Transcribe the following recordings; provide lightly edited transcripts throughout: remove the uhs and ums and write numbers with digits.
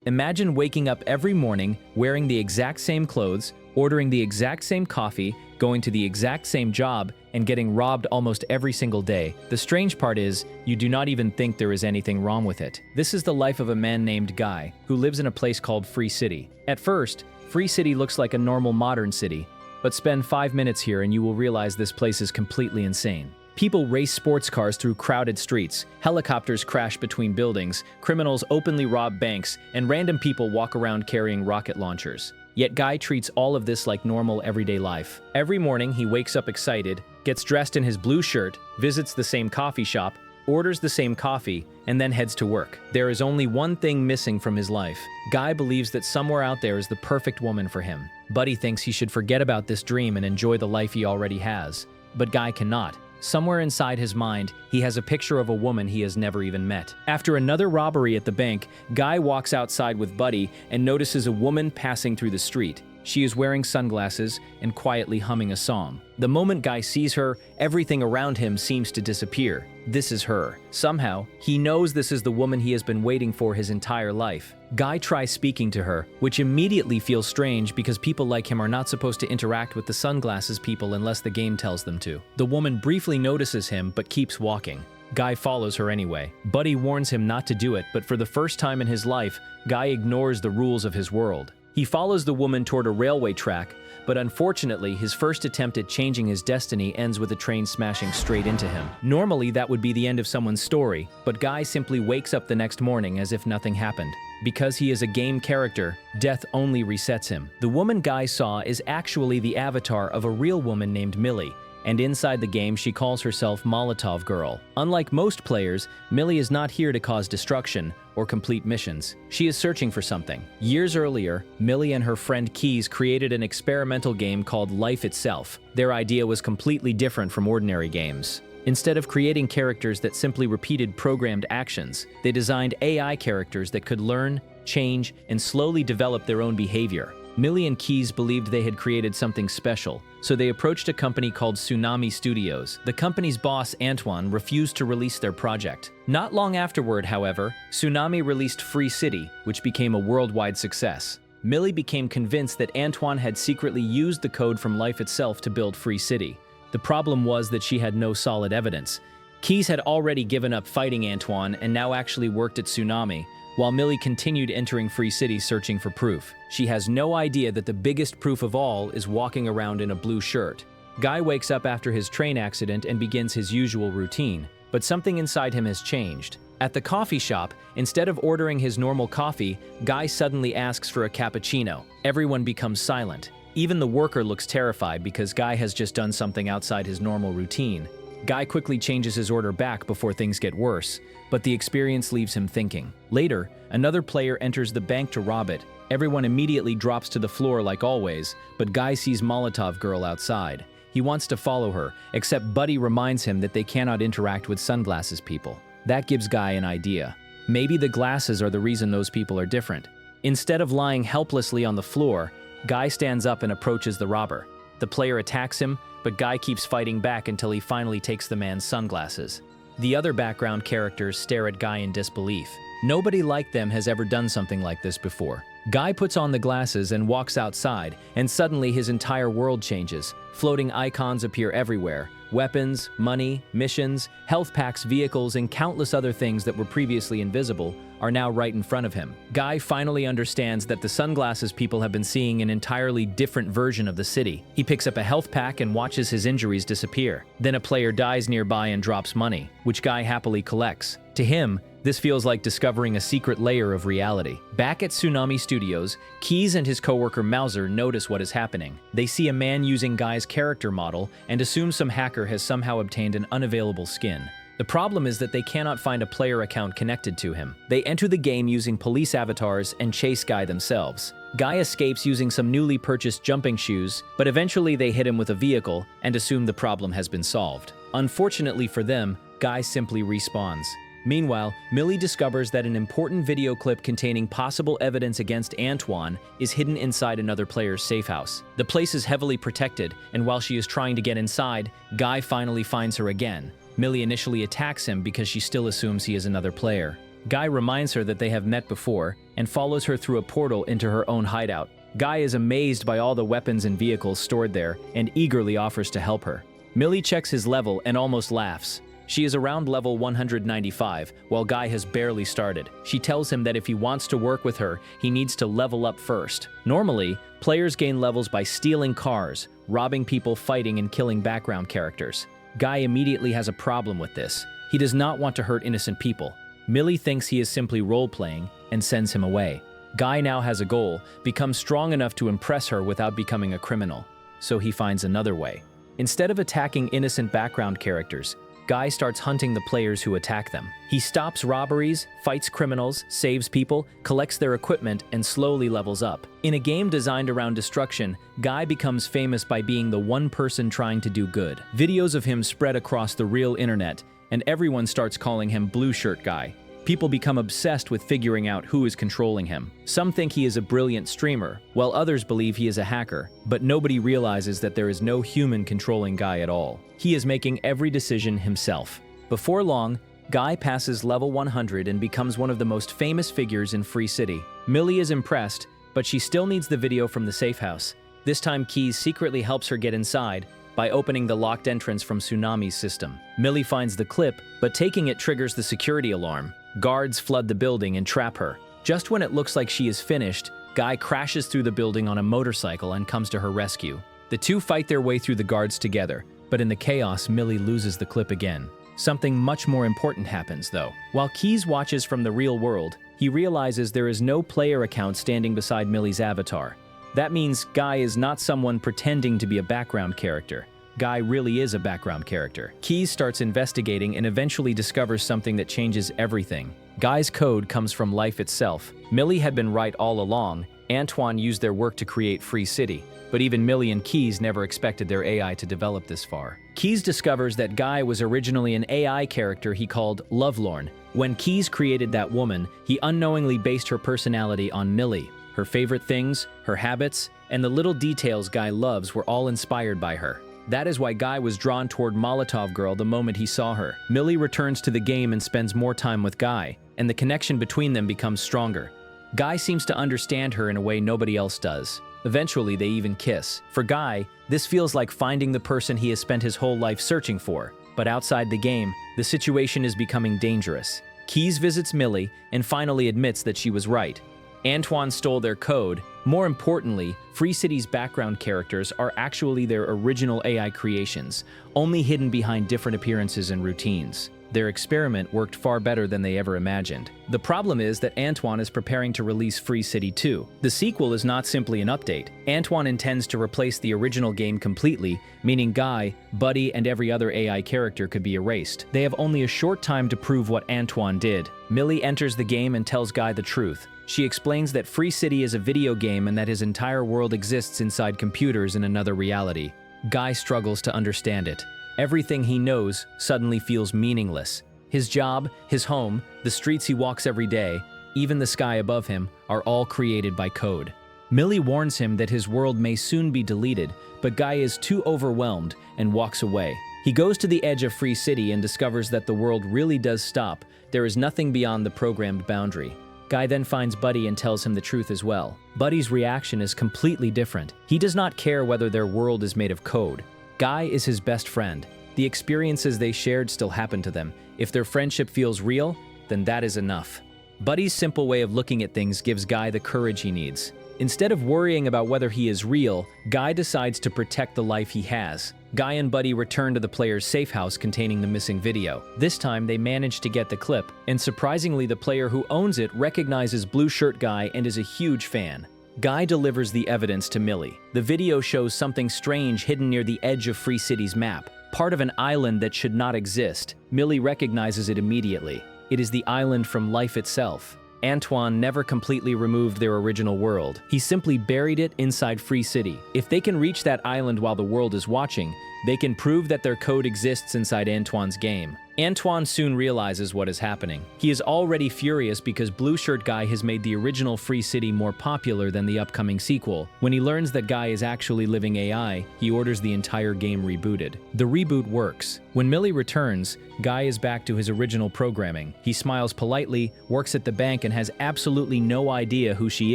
Imagine waking up every morning wearing the exact same clothes, ordering the exact same coffee, going to the exact same job, and getting robbed almost every single day. The strange part is, you do not even think there is anything wrong with it. This is the life of a man named Guy, who lives in a place called Free City. At first, Free City looks like a normal modern city, but spend 5 minutes here and you will realize this place is completely insane. People race sports cars through crowded streets, helicopters crash between buildings, criminals openly rob banks, and random people walk around carrying rocket launchers. Yet Guy treats all of this like normal everyday life. Every morning he wakes up excited, gets dressed in his blue shirt, visits the same coffee shop, orders the same coffee, and then heads to work. There is only one thing missing from his life. Guy believes that somewhere out there is the perfect woman for him. Buddy thinks he should forget about this dream and enjoy the life he already has. But Guy cannot. Somewhere inside his mind, he has a picture of a woman he has never even met. After another robbery at the bank, Guy walks outside with Buddy and notices a woman passing through the street. She is wearing sunglasses and quietly humming a song. The moment Guy sees her, everything around him seems to disappear. This is her. Somehow, he knows this is the woman he has been waiting for his entire life. Guy tries speaking to her, which immediately feels strange because people like him are not supposed to interact with the sunglasses people unless the game tells them to. The woman briefly notices him but keeps walking. Guy follows her anyway. Buddy warns him not to do it, but for the first time in his life, Guy ignores the rules of his world. He follows the woman toward a railway track, but unfortunately, his first attempt at changing his destiny ends with a train smashing straight into him. Normally, that would be the end of someone's story, but Guy simply wakes up the next morning as if nothing happened. Because he is a game character, death only resets him. The woman Guy saw is actually the avatar of a real woman named Millie, and inside the game she calls herself Molotov Girl. Unlike most players, Millie is not here to cause destruction or complete missions. She is searching for something. Years earlier, Millie and her friend Keys created an experimental game called Life Itself. Their idea was completely different from ordinary games. Instead of creating characters that simply repeated programmed actions, they designed AI characters that could learn, change, and slowly develop their own behavior. Millie and Keys believed they had created something special, so they approached a company called Tsunami Studios. The company's boss, Antoine, refused to release their project. Not long afterward, however, Tsunami released Free City, which became a worldwide success. Millie became convinced that Antoine had secretly used the code from Life Itself to build Free City. The problem was that she had no solid evidence. Keys had already given up fighting Antoine and now actually worked at Tsunami, while Millie continued entering Free City searching for proof. She has no idea that the biggest proof of all is walking around in a blue shirt. Guy wakes up after his train accident and begins his usual routine, but something inside him has changed. At the coffee shop, instead of ordering his normal coffee, Guy suddenly asks for a cappuccino. Everyone becomes silent. Even the worker looks terrified because Guy has just done something outside his normal routine. Guy quickly changes his order back before things get worse, but the experience leaves him thinking. Later, another player enters the bank to rob it. Everyone immediately drops to the floor like always, but Guy sees Molotov Girl outside. He wants to follow her, except Buddy reminds him that they cannot interact with sunglasses people. That gives Guy an idea. Maybe the glasses are the reason those people are different. Instead of lying helplessly on the floor, Guy stands up and approaches the robber. The player attacks him, but Guy keeps fighting back until he finally takes the man's sunglasses. The other background characters stare at Guy in disbelief. Nobody like them has ever done something like this before. Guy puts on the glasses and walks outside, and suddenly his entire world changes. Floating icons appear everywhere. Weapons, money, missions, health packs, vehicles, and countless other things that were previously invisible are now right in front of him. Guy finally understands that the sunglasses people have been seeing an entirely different version of the city. He picks up a health pack and watches his injuries disappear. Then a player dies nearby and drops money, which Guy happily collects. To him, this feels like discovering a secret layer of reality. Back at Tsunami Studios, Keys and his coworker Mauser notice what is happening. They see a man using Guy's character model and assume some hacker has somehow obtained an unavailable skin. The problem is that they cannot find a player account connected to him. They enter the game using police avatars and chase Guy themselves. Guy escapes using some newly purchased jumping shoes, but eventually they hit him with a vehicle and assume the problem has been solved. Unfortunately for them, Guy simply respawns. Meanwhile, Millie discovers that an important video clip containing possible evidence against Antoine is hidden inside another player's safe house. The place is heavily protected, and while she is trying to get inside, Guy finally finds her again. Millie initially attacks him because she still assumes he is another player. Guy reminds her that they have met before and follows her through a portal into her own hideout. Guy is amazed by all the weapons and vehicles stored there and eagerly offers to help her. Millie checks his level and almost laughs. She is around level 195, while Guy has barely started. She tells him that if he wants to work with her, he needs to level up first. Normally, players gain levels by stealing cars, robbing people, fighting, and killing background characters. Guy immediately has a problem with this. He does not want to hurt innocent people. Millie thinks he is simply role-playing and sends him away. Guy now has a goal: become strong enough to impress her without becoming a criminal. So he finds another way. Instead of attacking innocent background characters, Guy starts hunting the players who attack them. He stops robberies, fights criminals, saves people, collects their equipment, and slowly levels up. In a game designed around destruction, Guy becomes famous by being the one person trying to do good. Videos of him spread across the real internet, and everyone starts calling him Blue Shirt Guy. People become obsessed with figuring out who is controlling him. Some think he is a brilliant streamer, while others believe he is a hacker, but nobody realizes that there is no human controlling Guy at all. He is making every decision himself. Before long, Guy passes level 100 and becomes one of the most famous figures in Free City. Millie is impressed, but she still needs the video from the safe house. This time Keys secretly helps her get inside by opening the locked entrance from Tsunami's system. Millie finds the clip, but taking it triggers the security alarm. Guards flood the building and trap her. Just when it looks like she is finished, Guy crashes through the building on a motorcycle and comes to her rescue. The two fight their way through the guards together, but in the chaos, Millie loses the clip again. Something much more important happens, though. While Keys watches from the real world, he realizes there is no player account standing beside Millie's avatar. That means Guy is not someone pretending to be a background character. Guy really is a background character. Keys starts investigating and eventually discovers something that changes everything. Guy's code comes from life itself. Millie had been right all along. Antoine used their work to create Free City, but even Millie and Keys never expected their AI to develop this far. Keys discovers that Guy was originally an AI character he called Lovelorn. When Keys created that woman, he unknowingly based her personality on Millie. Her favorite things, her habits, and the little details Guy loves were all inspired by her. That is why Guy was drawn toward Molotov Girl the moment he saw her. Millie returns to the game and spends more time with Guy, and the connection between them becomes stronger. Guy seems to understand her in a way nobody else does. Eventually, they even kiss. For Guy, this feels like finding the person he has spent his whole life searching for. But outside the game, the situation is becoming dangerous. Keys visits Millie and finally admits that she was right. Antoine stole their code. More importantly, Free City's background characters are actually their original AI creations, only hidden behind different appearances and routines. Their experiment worked far better than they ever imagined. The problem is that Antoine is preparing to release Free City 2. The sequel is not simply an update. Antoine intends to replace the original game completely, meaning Guy, Buddy, and every other AI character could be erased. They have only a short time to prove what Antoine did. Millie enters the game and tells Guy the truth. She explains that Free City is a video game and that his entire world exists inside computers in another reality. Guy struggles to understand it. Everything he knows suddenly feels meaningless. His job, his home, the streets he walks every day, even the sky above him, are all created by code. Millie warns him that his world may soon be deleted, but Guy is too overwhelmed and walks away. He goes to the edge of Free City and discovers that the world really does stop. There is nothing beyond the programmed boundary. Guy then finds Buddy and tells him the truth as well. Buddy's reaction is completely different. He does not care whether their world is made of code. Guy is his best friend. The experiences they shared still happen to them. If their friendship feels real, then that is enough. Buddy's simple way of looking at things gives Guy the courage he needs. Instead of worrying about whether he is real, Guy decides to protect the life he has. Guy and Buddy return to the player's safe house containing the missing video. This time, they manage to get the clip, and surprisingly, the player who owns it recognizes Blue Shirt Guy and is a huge fan. Guy delivers the evidence to Millie. The video shows something strange hidden near the edge of Free City's map, part of an island that should not exist. Millie recognizes it immediately. It is the island from life itself. Antoine never completely removed their original world. He simply buried it inside Free City. If they can reach that island while the world is watching, They can prove that their code exists inside Antoine's game. Antoine soon realizes what is happening. He is already furious because Blue Shirt Guy has made the original Free City more popular than the upcoming sequel. When he learns that Guy is actually living AI, he orders the entire game rebooted. The reboot works. When Millie returns, Guy is back to his original programming. He smiles politely, works at the bank, and has absolutely no idea who she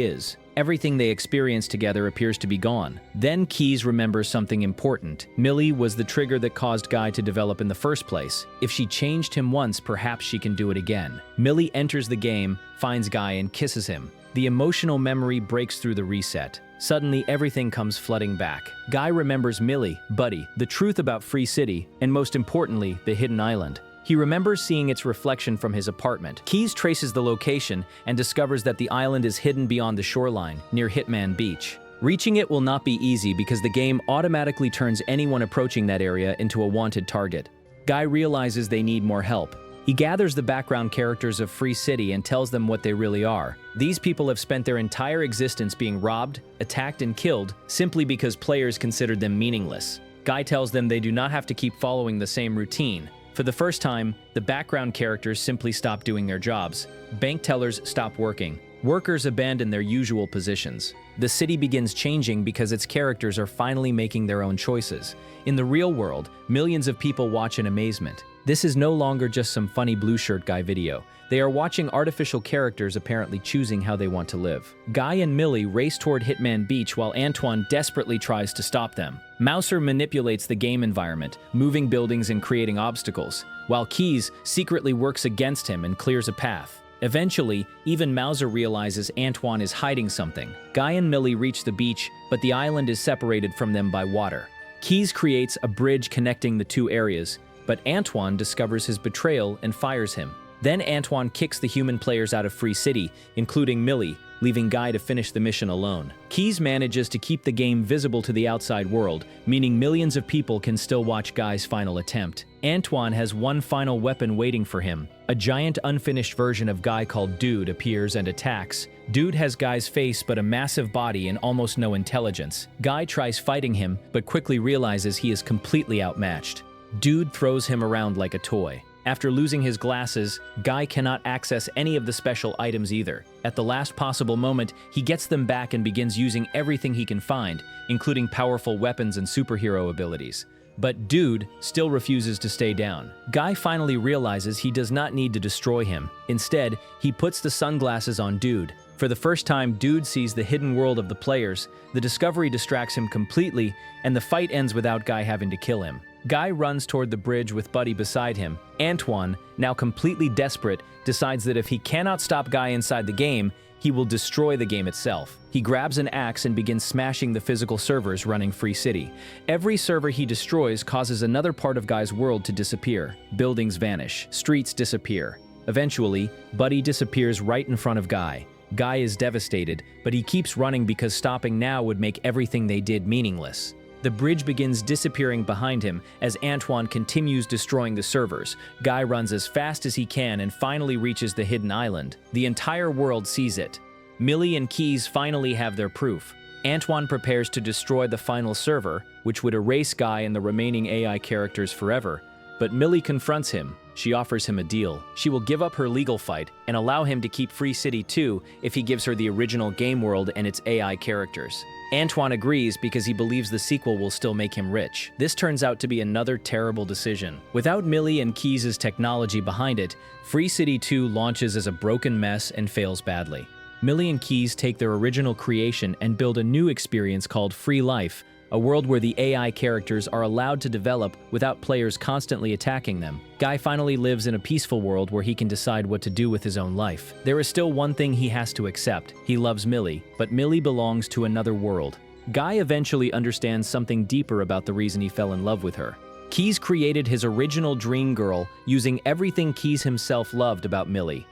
is. Everything they experience together appears to be gone. Then Keys remembers something important. Millie was the trigger that caused Guy to develop in the first place. If she changed him once, perhaps she can do it again. Millie enters the game, finds Guy, and kisses him. The emotional memory breaks through the reset. Suddenly, everything comes flooding back. Guy remembers Millie, Buddy, the truth about Free City, and most importantly, the hidden island. He remembers seeing its reflection from his apartment. Keys traces the location and discovers that the island is hidden beyond the shoreline, near Hitman Beach. Reaching it will not be easy because the game automatically turns anyone approaching that area into a wanted target. Guy realizes they need more help. He gathers the background characters of Free City and tells them what they really are. These people have spent their entire existence being robbed, attacked, and killed simply because players considered them meaningless. Guy tells them they do not have to keep following the same routine. For the first time, the background characters simply stop doing their jobs. Bank tellers stop working. Workers abandon their usual positions. The city begins changing because its characters are finally making their own choices. In the real world, millions of people watch in amazement. This is no longer just some funny Blue Shirt Guy video. They are watching artificial characters apparently choosing how they want to live. Guy and Millie race toward Hitman Beach while Antoine desperately tries to stop them. Mouser manipulates the game environment, moving buildings and creating obstacles, while Keys secretly works against him and clears a path. Eventually, even Mouser realizes Antoine is hiding something. Guy and Millie reach the beach, but the island is separated from them by water. Keys creates a bridge connecting the two areas, but Antoine discovers his betrayal and fires him. Then Antoine kicks the human players out of Free City, including Millie, leaving Guy to finish the mission alone. Keys manages to keep the game visible to the outside world, meaning millions of people can still watch Guy's final attempt. Antoine has one final weapon waiting for him. A giant unfinished version of Guy called Dude appears and attacks. Dude has Guy's face but a massive body and almost no intelligence. Guy tries fighting him, but quickly realizes he is completely outmatched. Dude throws him around like a toy. After losing his glasses, Guy cannot access any of the special items either. At the last possible moment, he gets them back and begins using everything he can find, including powerful weapons and superhero abilities. But Dude still refuses to stay down. Guy finally realizes he does not need to destroy him. Instead, he puts the sunglasses on Dude. For the first time, Dude sees the hidden world of the players. The discovery distracts him completely, and the fight ends without Guy having to kill him. Guy runs toward the bridge with Buddy beside him. Antoine, now completely desperate, decides that if he cannot stop Guy inside the game, he will destroy the game itself. He grabs an axe and begins smashing the physical servers running Free City. Every server he destroys causes another part of Guy's world to disappear. Buildings vanish, streets disappear. Eventually, Buddy disappears right in front of Guy. Guy is devastated, but he keeps running because stopping now would make everything they did meaningless. The bridge begins disappearing behind him as Antoine continues destroying the servers. Guy runs as fast as he can and finally reaches the hidden island. The entire world sees it. Millie and Keys finally have their proof. Antoine prepares to destroy the final server, which would erase Guy and the remaining AI characters forever. But Millie confronts him. She offers him a deal. She will give up her legal fight and allow him to keep Free City 2 if he gives her the original game world and its AI characters. Antoine agrees because he believes the sequel will still make him rich. This turns out to be another terrible decision. Without Millie and Keys' technology behind it, Free City 2 launches as a broken mess and fails badly. Millie and Keys take their original creation and build a new experience called Free Life, a world where the AI characters are allowed to develop without players constantly attacking them. Guy finally lives in a peaceful world where he can decide what to do with his own life. There is still one thing he has to accept. He loves Millie, but Millie belongs to another world. Guy eventually understands something deeper about the reason he fell in love with her. Keys created his original dream girl using everything Keys himself loved about Millie.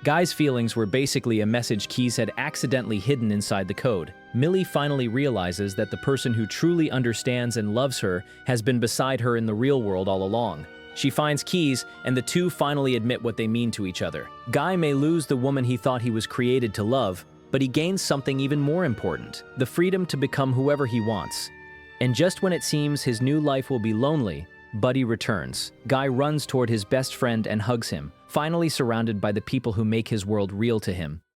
Guy's feelings were basically a message Keys had accidentally hidden inside the code. Millie finally realizes that the person who truly understands and loves her has been beside her in the real world all along. She finds Keys, and the two finally admit what they mean to each other. Guy may lose the woman he thought he was created to love, but he gains something even more important: the freedom to become whoever he wants. And just when it seems his new life will be lonely, Buddy returns. Guy runs toward his best friend and hugs him, finally surrounded by the people who make his world real to him.